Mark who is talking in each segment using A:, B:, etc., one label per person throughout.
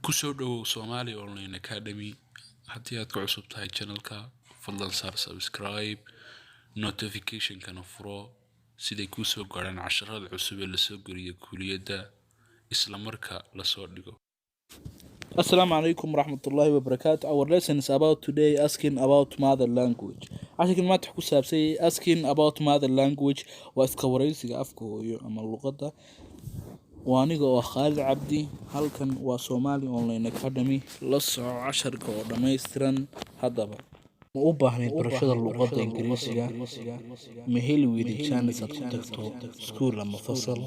A: kusoo dhawow Somali Online Academy haddii aad ku cusub tahay channelka fadlan saar subscribe notification kana furo siday ku soo gaaraan casharrada cusub ee la soo geliyo kulliyadda isla marka la soo dhigo.
B: Assalamu alaikum warahmatullahi wabarakatuh. Our lesson is about today asking about mother language. Ashkan maanta ku saabsan asking about mother language waa iska wareysiga afka hooyo ama luqadda. Waa aniga oo Khalid Cabdi, halkan waa Somali Online Academy. La soco casharka oo dhameystiran haddaba. Ma u baahnayd barashada luqadda Ingiriisiga? Ma heli weyday chance aad ku tagto school ama fasal?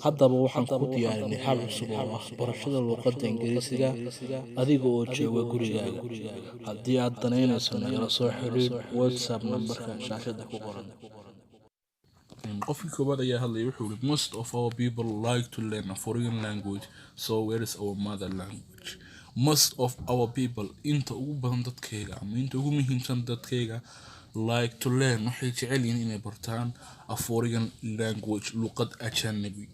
B: Haddaba waxaan ku diyaarinay hal cusub oo ah barashada luqadda Ingiriisiga adiga oo jooga gurigaaga. Haddii aad danaynayso nagala soo xiriir WhatsApp numberka shaashada ku qoran.
A: Qofkii koowaad ayaa hadlay wuxuu yiri most of our people like to learn a foreign language, so where is our mother language? Most of our people inta ugu badan dadkayga ama inta ugu muhiimsan dadkayga like to learn waxay jecel yihiin inay bartaan a foreign language, luqad ajnabi,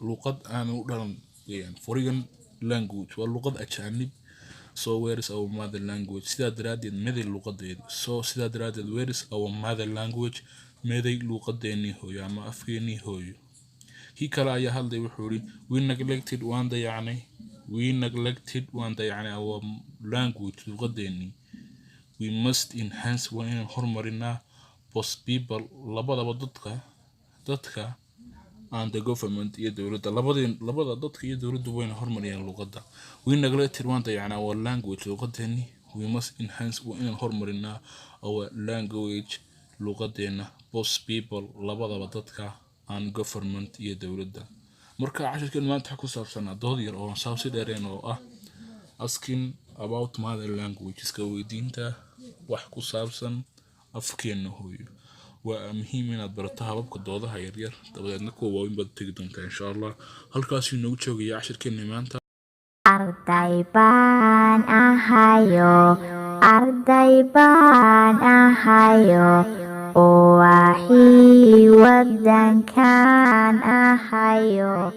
A: luqad aan u dhalan weeyaan. Foreign language waa luqad ajnabi. So where is our mother language? Sidaa daraadeed meeday luqadeedu. So sidaa daraadeed where is our mother language? meeday luqadeennii hooyo ama afkeennii hooyo. Kii kale ayaa hadlay wuxuu yiri we neglected waan dayacnay our language, luqadeennii. We must enhance waa inaan horumarinaa both people labadaba dadka and the government iyo dowladda labada dadka iyo dowladdu wayna horumariyaan luqadda. We neglected waan dayacnay our language, luqadeennii. We must enhance waa inaan horumarinaa our language, luqadeena both people labadaba dadka and government iyo dowladda. Marka casharkan maanta ku saabsan dood yar oo saabsi dheereen oo ah asking about mother language, iska weydiinta wax ku saabsan afkeena hooyo. Waa muhiim inaad barato hababka doodaha yaryar dabadeedna kuwa waaweyn baad tegi doontaa insha Allah. Halkaas inoo joogaya casharkan maanta.
C: Arday baan ahayo oo waxii wadankan ahayo